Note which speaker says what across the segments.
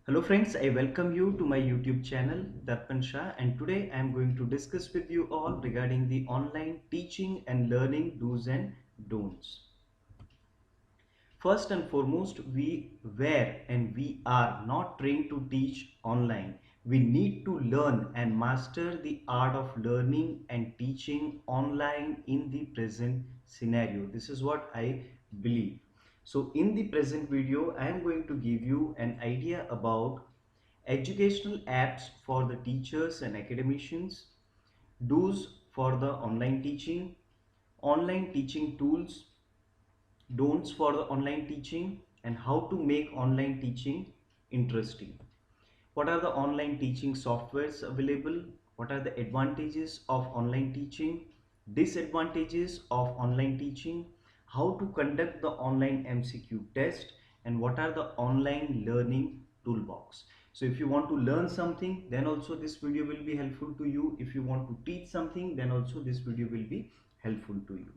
Speaker 1: Hello friends, I welcome you to my YouTube channel Tarpan Shah, and today I am going to discuss with you all regarding the online teaching and learning do's and don'ts. First and foremost, we were and we are not trained to teach online. We need to learn and master the art of learning and teaching online in the present scenario. This is what I believe. So in the present video, I am going to give you an idea about educational apps for the teachers and academicians, do's for the online teaching tools, don'ts for the online teaching, and how to make online teaching interesting. What are the online teaching softwares available? What are the advantages of online teaching? Disadvantages of online teaching? How to conduct the online MCQ test? And what are the online learning toolbox? So if you want to learn something, then also this video will be helpful to you. If you want to teach something, then also this video will be helpful to you.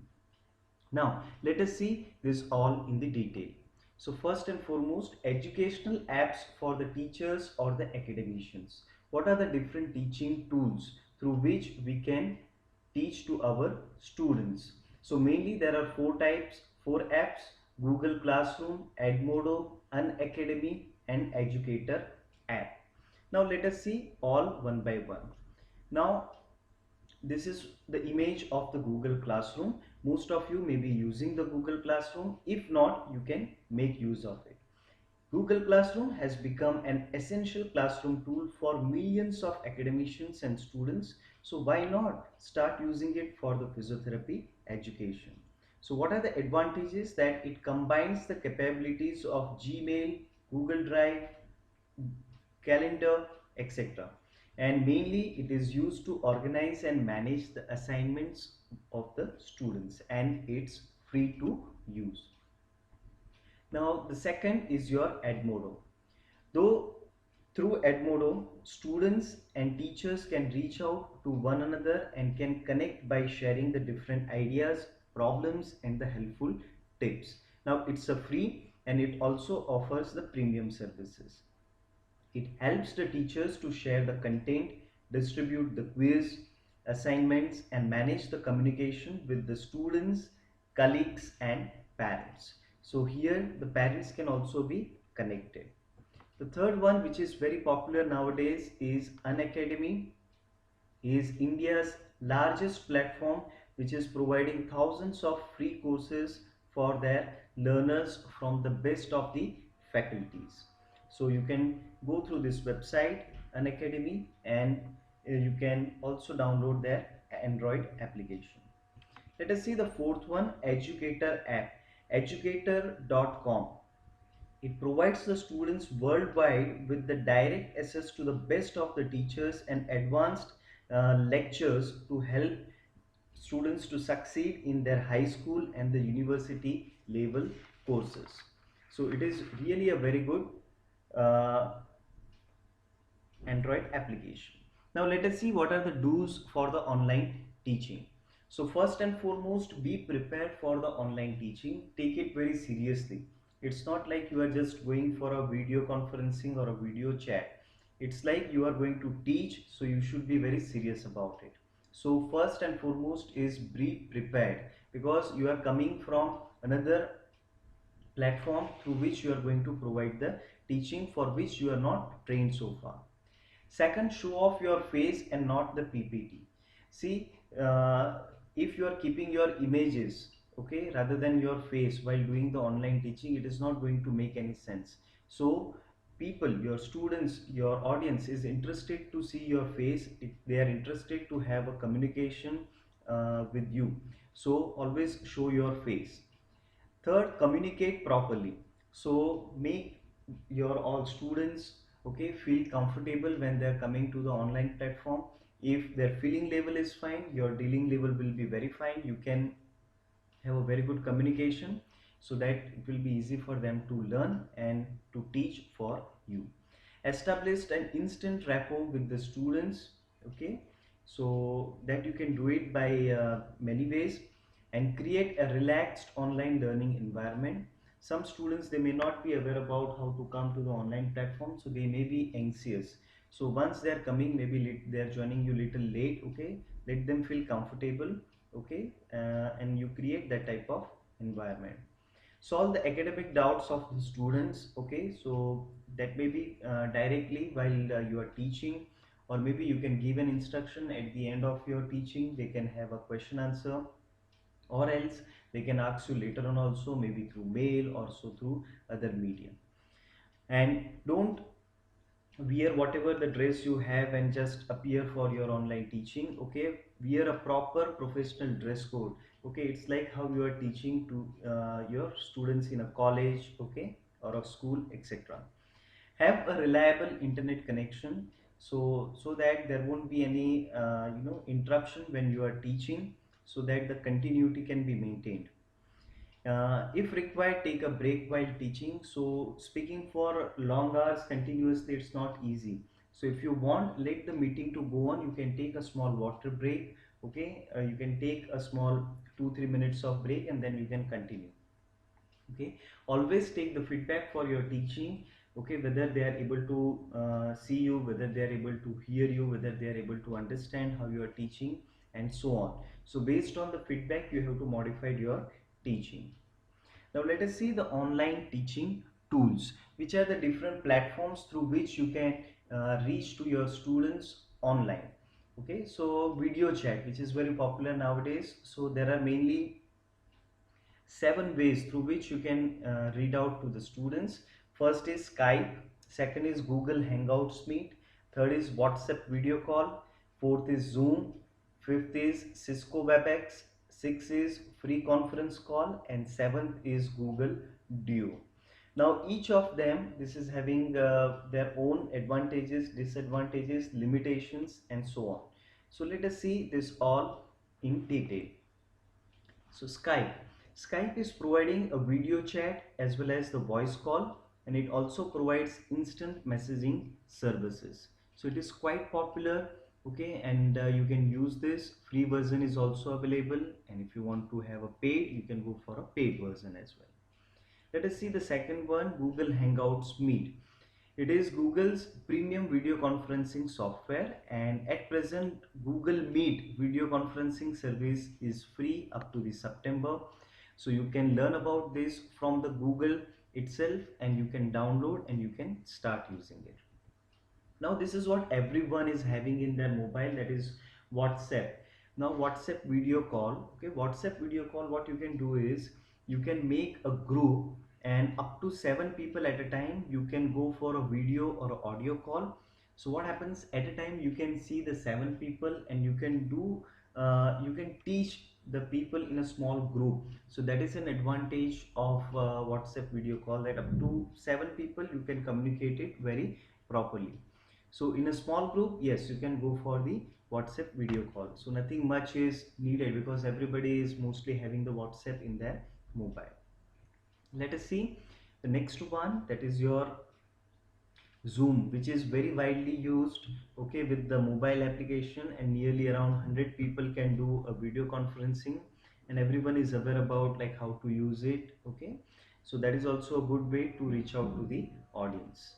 Speaker 1: Now, let us see this all in the detail. So first and foremost, educational apps for the teachers or the academicians. What are the different teaching tools through which we can teach to our students? So mainly there are four apps: Google Classroom, Edmodo, Unacademy, and Educator app. Now let us see all one by one. Now this is the image of the Google Classroom. Most of you may be using the Google Classroom. If not, you can make use of it. Google Classroom has become an essential classroom tool for millions of academicians and students. So why not start using it for the physiotherapy education? So what are the advantages? That it combines the capabilities of Gmail, Google Drive, calendar, etc. And mainly it is used to organize and manage the assignments of the students, and it's free to use. Now the second is your Edmodo. Though through Edmodo, students and teachers can reach out to one another and can connect by sharing the different ideas, problems, and the helpful tips. Now it's a free, and it also offers the premium services. It helps the teachers to share the content, distribute the quiz, assignments, and manage the communication with the students, colleagues, and parents. So here the parents can also be connected. The third one, which is very popular nowadays, is Unacademy. Is India's largest platform, which is providing thousands of free courses for their learners from the best of the faculties. So you can go through this website Unacademy, and you can also download their Android application. Let us see the fourth one, Educator app, educator.com. It provides the students worldwide with the direct access to the best of the teachers and advanced lectures to help students to succeed in their high school and the university level courses. So it is really a very good uh, Android application. Now let us see what are the do's for the online teaching. So first and foremost, be prepared for the online teaching. Take it very seriously. It's not like you are just going for a video conferencing or a video chat. It's like you are going to teach, so you should be very serious about it. So first and foremost is be prepared, because you are coming from another platform through which you are going to provide the teaching for which you are not trained so far. Second, show off your face and not the PPT. See, if you are keeping your images, okay, rather than your face while doing the online teaching, it is not going to make any sense. So people, your students, your audience is interested to see your face. They are interested to have a communication with you. So always show your face. Third, communicate properly. So make your all students, okay, feel comfortable when they're coming to the online platform. If their feeling level is fine, your dealing level will be very fine. You can have a very good communication, so that it will be easy for them to learn and to teach for you. Established an instant rapport with the students, okay, so that you can do it by many ways, and create a relaxed online learning environment. Some students, they may not be aware about how to come to the online platform, so they may be anxious. So once they are coming, maybe they are joining you little late, okay, let them feel comfortable, okay, and you create that type of environment. Solve the academic doubts of the students, okay, so that may be directly while you are teaching, or maybe you can give an instruction at the end of your teaching, they can have a question answer, or else they can ask you later on also, maybe through mail or so through other media. And don't wear whatever the dress you have and just appear for your online teaching, okay, wear a proper professional dress code, okay, it's like how you are teaching to your students in a college, okay, or a school, etc. Have a reliable internet connection, so that there won't be any interruption when you are teaching, so that the continuity can be maintained. If required, take a break while teaching. So speaking for long hours continuously, it's not easy. So if you want, let the meeting to go on, you can take a small water break, okay, you can take a small 2-3 minutes of break, and then you can continue, okay. Always take the feedback for your teaching, okay, whether they are able to see you, whether they are able to hear you, whether they are able to understand how you are teaching, and so on. So based on the feedback, you have to modify your teaching. Now let us see the online teaching tools, which are the different platforms through which you can reach to your students online. Okay, so video chat, which is very popular nowadays. So there are mainly 7 ways through which you can read out to the students. First is Skype, second is Google Hangouts Meet, third is WhatsApp video call, fourth is Zoom, fifth is Cisco WebEx, sixth is free conference call, and seventh is Google Duo. Now each of them, this is having their own advantages, disadvantages, limitations, and so on. So let us see this all in detail. So Skype is providing a video chat as well as the voice call, and it also provides instant messaging services. So it is quite popular, okay, and you can use this. Free version is also available, and if you want to have a paid, you can go for a paid version as well. Let us see the second one, Google Hangouts Meet. It is Google's premium video conferencing software, and at present Google Meet video conferencing service is free up to the September. So you can learn about this from the Google itself, and you can download and you can start using it. Now this is what everyone is having in their mobile, that is WhatsApp. Now WhatsApp video call, okay, WhatsApp video call, what you can do is you can make a group, and up to 7 people at a time you can go for a video or a audio call. So what happens, at a time you can see the 7 people, and you can do you can teach the people in a small group. So that is an advantage of WhatsApp video call, that up to 7 people you can communicate it very properly. So in a small group, yes, you can go for the WhatsApp video call. So nothing much is needed, because everybody is mostly having the WhatsApp in their mobile. Let us see the next one, that is your Zoom, which is very widely used, okay, with the mobile application, and nearly around 100 people can do a video conferencing, and everyone is aware about like how to use it, okay. So that is also a good way to reach out to the audience.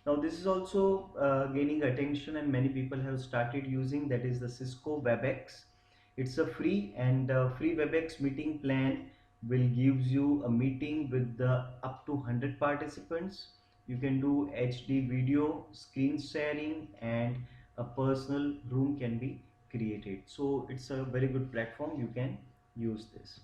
Speaker 1: Now this is also gaining attention, and many people have started using, that is the Cisco WebEx. It's a free and free WebEx meeting plan will gives you a meeting with the up to 100 participants. You can do HD video, screen sharing, and a personal room can be created. So it's a very good platform, you can use this.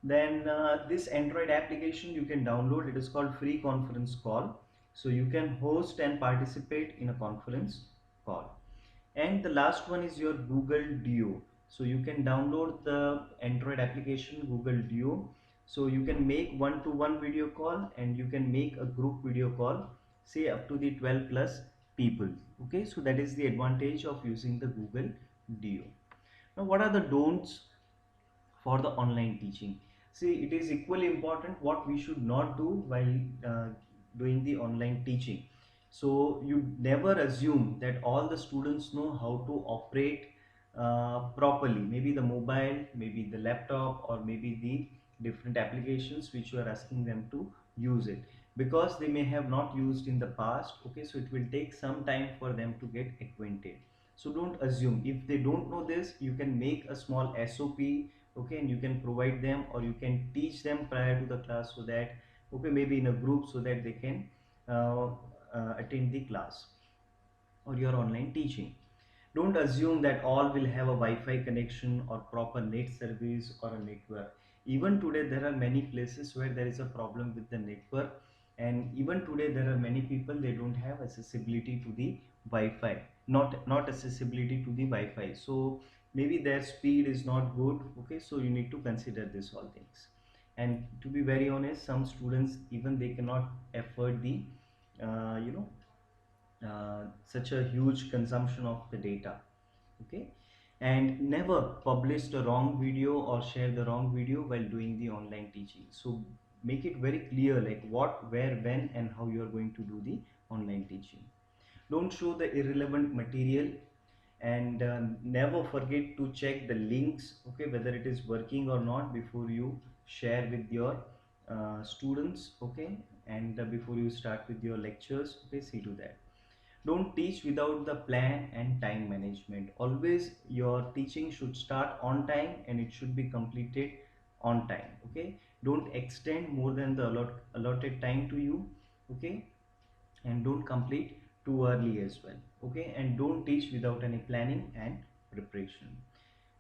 Speaker 1: Then this Android application you can download, it is called free conference call. So you can host and participate in a conference call. And the last one is your Google Duo. So you can download the Android application Google Duo. So you can make one-to-one video call, and you can make a group video call, say up to the 12 plus people. Okay, so that is the advantage of using the Google Duo. Now what are the don'ts for the online teaching? See, it is equally important what we should not do while doing the online teaching. So you never assume that all the students know how to operate properly, maybe the mobile, maybe the laptop, or maybe the different applications which you are asking them to use it, because they may have not used in the past. Okay, so it will take some time for them to get acquainted. So don't assume if they don't know this. You can make a small SOP, okay, and you can provide them, or you can teach them prior to the class, so that, okay, maybe in a group, so that they can uh, attend the class or your online teaching. Don't assume that all will have a Wi-Fi connection or proper net service or a network. Even today there are many places where there is a problem with the network, and even today there are many people, they don't have accessibility to the Wi-Fi, not accessibility to the Wi-Fi. So maybe their speed is not good. Okay, so you need to consider this all things. And to be very honest, some students, even they cannot afford the you know such a huge consumption of the data. Okay, and never publish the wrong video or share the wrong video while doing the online teaching. So make it very clear, like what, where, when, and how you are going to do the online teaching. Don't show the irrelevant material, and never forget to check the links, okay, whether it is working or not, before you share with your students. Okay, and before you start with your lectures. Okay, see to that. Don't teach without the plan and time management. Always your teaching should start on time and it should be completed on time. Okay, don't extend more than the allotted time to you. Okay, and don't complete too early as well. Okay, and don't teach without any planning and preparation.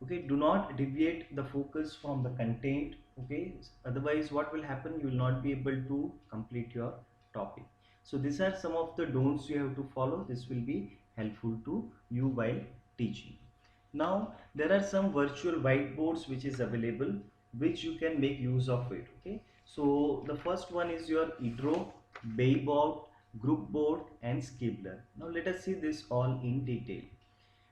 Speaker 1: Okay, do not deviate the focus from the content. Okay, otherwise what will happen, you will not be able to complete your topic. So these are some of the don'ts you have to follow. This will be helpful to you while teaching. Now there are some virtual whiteboards which is available, which you can make use of it. Okay, so the first one is your EDRO, Bayboard, Group Board, and Scribbler. Now let us see this all in detail.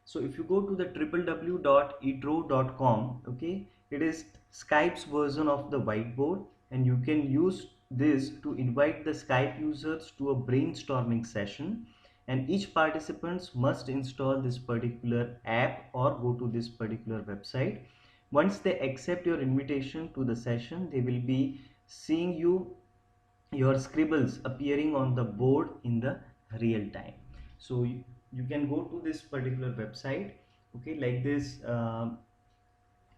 Speaker 1: So if you go to the www.edro.com, okay, it is Skype's version of the whiteboard, and you can use this to invite the Skype users to a brainstorming session, and each participants must install this particular app or go to this particular website. Once they accept your invitation to the session, they will be seeing your scribbles appearing on the board in the real time. So you can go to this particular website. Okay, like this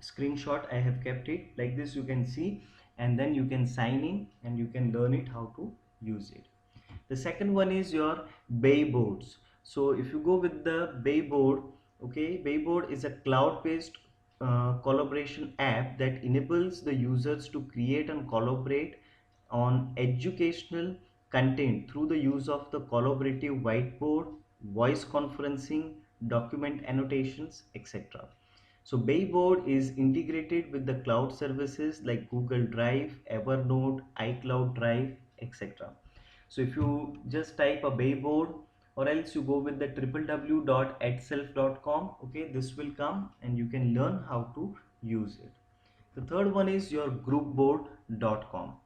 Speaker 1: screenshot I have kept it like this, you can see, and then you can sign in and you can learn it how to use it. The second one is your Bayboards. So if you go with the Bayboard, okay, Bayboard is a cloud-based collaboration app that enables the users to create and collaborate on educational content through the use of the collaborative whiteboard, voice conferencing, document annotations, etc. So Bayboard is integrated with the cloud services like Google Drive, Evernote, iCloud Drive, etc. So if you just type a Bayboard, or else you go with the www.edself.com, okay, this will come and you can learn how to use it. The third one is your groupboard.com.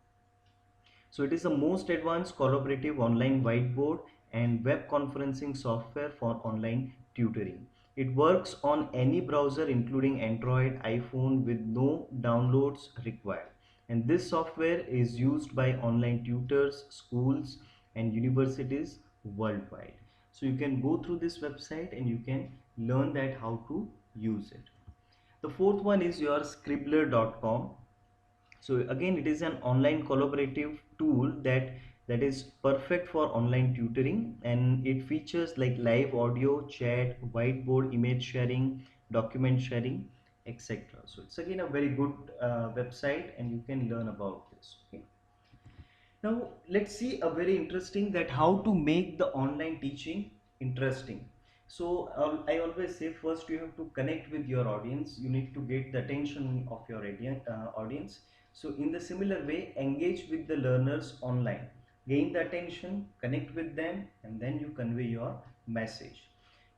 Speaker 1: So it is the most advanced collaborative online whiteboard and web conferencing software for online tutoring. It works on any browser including Android, iPhone, with no downloads required. And this software is used by online tutors, schools, and universities worldwide. So you can go through this website and you can learn that how to use it. The fourth one is your scribbler.com. So again, it is an online collaborative tool that is perfect for online tutoring, and it features like live audio, chat, whiteboard, image sharing, document sharing, etc. So it's again a very good website, and you can learn about this. Okay. Now let's see a very interesting, that how to make the online teaching interesting. So I always say, first you have to connect with your audience. You need to get the attention of your audience. So in the similar way, engage with the learners online, gain the attention, connect with them, and then you convey your message.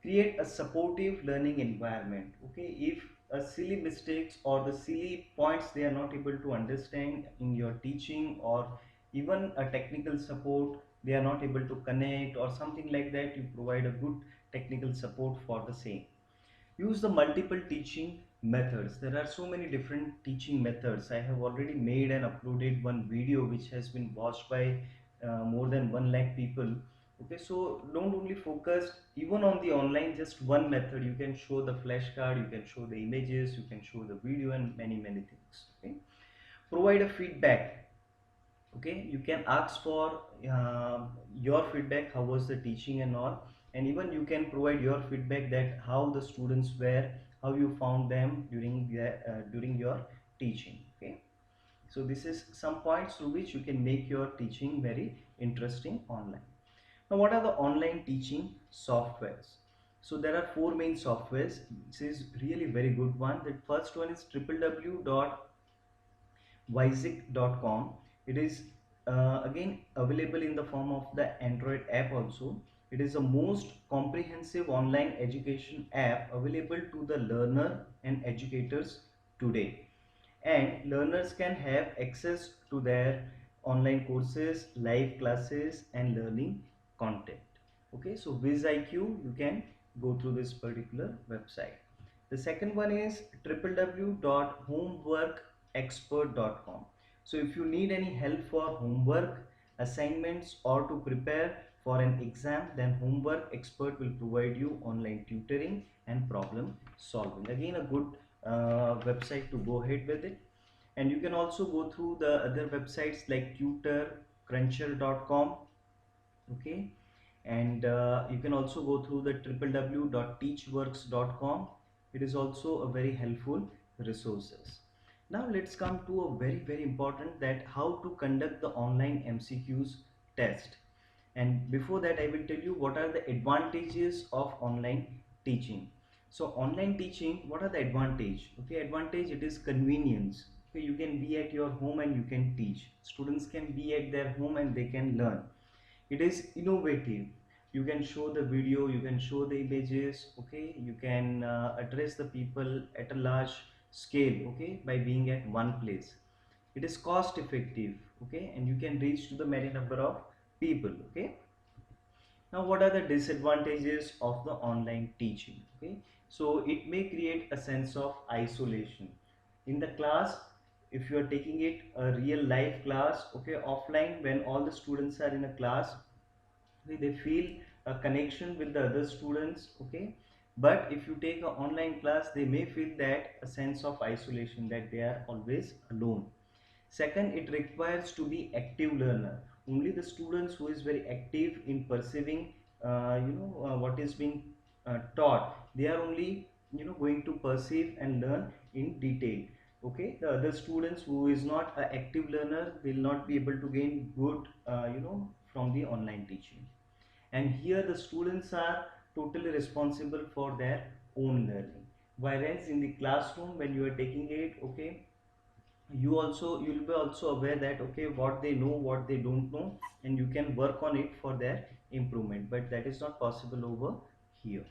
Speaker 1: Create a supportive learning environment. Okay, if a silly mistakes or the silly points they are not able to understand in your teaching, or even a technical support they are not able to connect or something like that, you provide a good technical support for the same. Use the multiple teaching methods. There are so many different teaching methods. I have already made and uploaded one video which has been watched by more than 1 lakh people. Okay, so don't only focus even on the online just one method. You can show the flashcard, you can show the images, you can show the video, and many things. Okay, provide a feedback. Okay, you can ask for your feedback, how was the teaching and all, and even you can provide your feedback that how the students were, how you found them during your teaching. Okay, so this is some points through which you can make your teaching very interesting online. Now, what are the online teaching softwares? So there are four main softwares. This is really very good one. The first one is www Wizik.com. It is again available in the form of the Android app also. It is the most comprehensive online education app available to the learner and educators today. And learners can have access to their online courses, live classes, and learning content. Okay, so WizIQ, you can go through this particular website. The second one is www.homeworkexpert.com. So if you need any help for homework, assignments, or to prepare for an exam, then Homework Expert will provide you online tutoring and problem solving. Again, a good website to go ahead with it. And you can also go through the other websites like Tutor, Cruncher.com. Okay, and you can also go through the www.teachworks.com. It is also a very helpful resources. Now let's come to a very important, that how to conduct the online MCQs test. And before that, I will tell you what are the advantages of online teaching. So online teaching, what are the advantage? Okay, advantage, it is convenience. Okay, you can be at your home and you can teach. Students can be at their home and they can learn. It is innovative. You can show the video, you can show the images. Okay, you can address the people at a large scale, okay, by being at one place. It is cost effective, okay, and you can reach to the many number of people. Okay, now what are the disadvantages of the online teaching? Okay, so it may create a sense of isolation in the class. If you are taking it a real life class, okay, offline, when all the students are in a class, they feel a connection with the other students. Okay, but if you take an online class, they may feel that a sense of isolation, that they are always alone. Second, it requires to be active learner. Only the students who is very active in perceiving what is being taught, they are only going to perceive and learn in detail. Okay, the other students who is not an active learner will not be able to gain good from the online teaching. And here the students are totally responsible for their own learning, whereas in the classroom when you are taking it, okay, you'll be also aware that okay, what they know, what they don't know, and you can work on it for their improvement, but that is not possible over here.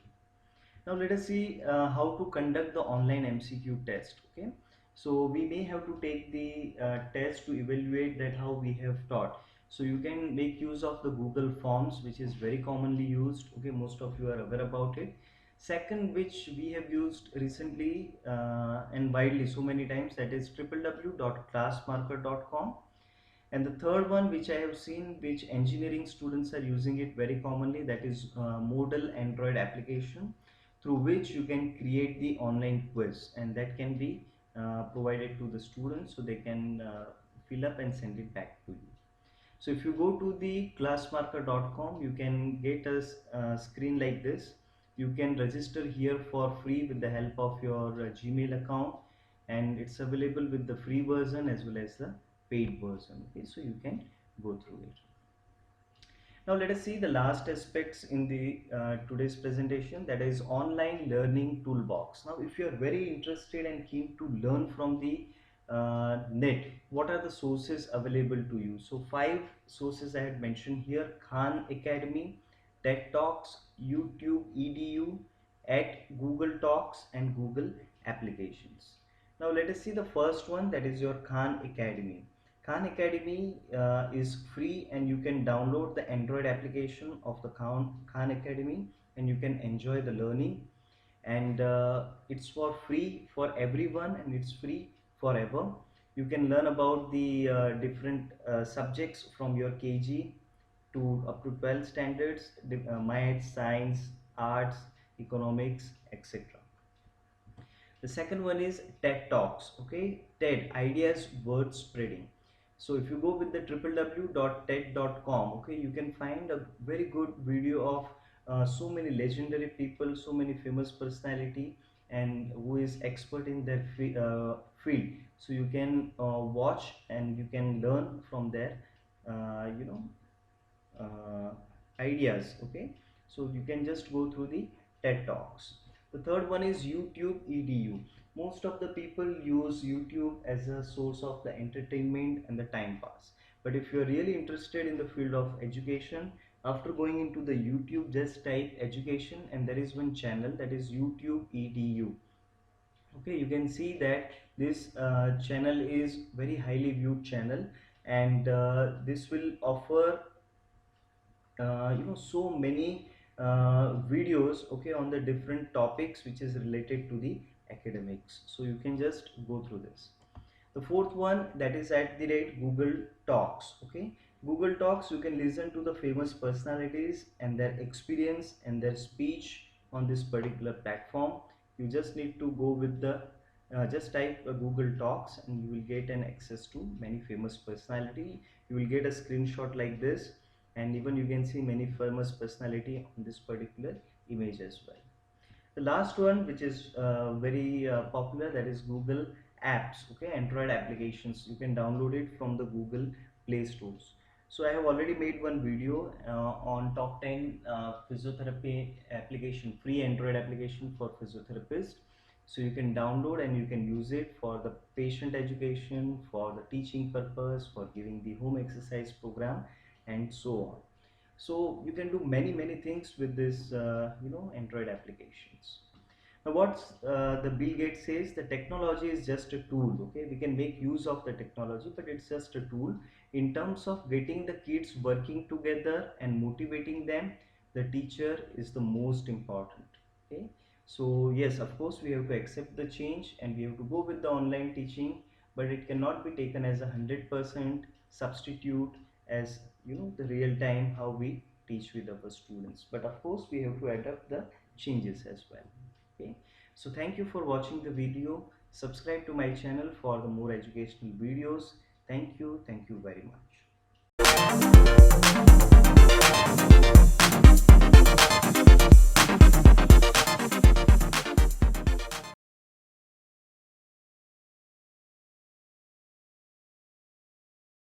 Speaker 1: Now let us see how to conduct the online MCQ test. Okay, so we may have to take the test to evaluate that how we have taught. So you can make use of the Google Forms, which is very commonly used. Okay, most of you are aware about it. Second, which we have used recently and widely so many times, that is www.classmarker.com. And the third one which I have seen, which engineering students are using it very commonly, that is Modal Android application, through which you can create the online quiz, and that can be provided to the students so they can fill up and send it back to you. So if you go to the classmarker.com, you can get a screen like this. You can register here for free with the help of your Gmail account, and it's available with the free version as well as the paid version. Okay, so you can go through it. Now let us see the last aspects in the today's presentation, that is online learning toolbox. Now if you are very interested and keen to learn from the net, what are the sources available to you? So 5 sources I had mentioned here: Khan Academy, TED Talks, YouTube EDU, at Google Talks, and Google Applications. Now let us see the first one, that is your Khan Academy. Khan Academy is free, and you can download the Android application of the Khan Academy, and you can enjoy the learning. and it's for free for everyone, and it's free forever. You can learn about the different subjects from your KG to up to 12 standards, maths, science, arts, economics, etc. The second one is TED Talks. Okay, TED Ideas Word Spreading. So if you go with the www.ted.com, okay, you can find a very good video of so many legendary people, so many famous personality, and who is expert in their field. So you can watch and you can learn from their uh, you know uh, ideas. Okay, so you can just go through the TED Talks. The third one is YouTube EDU. Most of the people use YouTube as a source of the entertainment and the time pass, but if you're really interested in the field of education, after going into the YouTube, just type education and there is one channel, that is YouTube EDU. Okay, you can see that this channel is very highly viewed channel, and this will offer so many videos, okay, on the different topics which is related to the academics. So you can just go through this. The fourth one, that is at the rate Google Talks. Okay, Google Talks, you can listen to the famous personalities and their experience and their speech on this particular platform. You just need to go with the just type Google Talks and you will get an access to many famous personality. You will get a screenshot like this, and even you can see many famous personality on this particular image as well. The last one, which is very popular, that is Google Apps. Okay, Android applications, you can download it from the Google Play Stores. So I have already made one video on top 10 physiotherapy application, free Android application for physiotherapists. So you can download and you can use it for the patient education, for the teaching purpose, for giving the home exercise program, and so on. So you can do many things with this Android applications. Now what's the Bill Gates says, the technology is just a tool. Okay, we can make use of the technology, but it's just a tool. In terms of getting the kids working together and motivating them, the teacher is the most important. Okay, so yes, of course we have to accept the change and we have to go with the online teaching, but it cannot be taken as 100% substitute as the real time how we teach with our students. But of course we have to adapt the changes as well. Okay, so thank you for watching the video. Subscribe to my channel for the more educational videos. Thank you very much.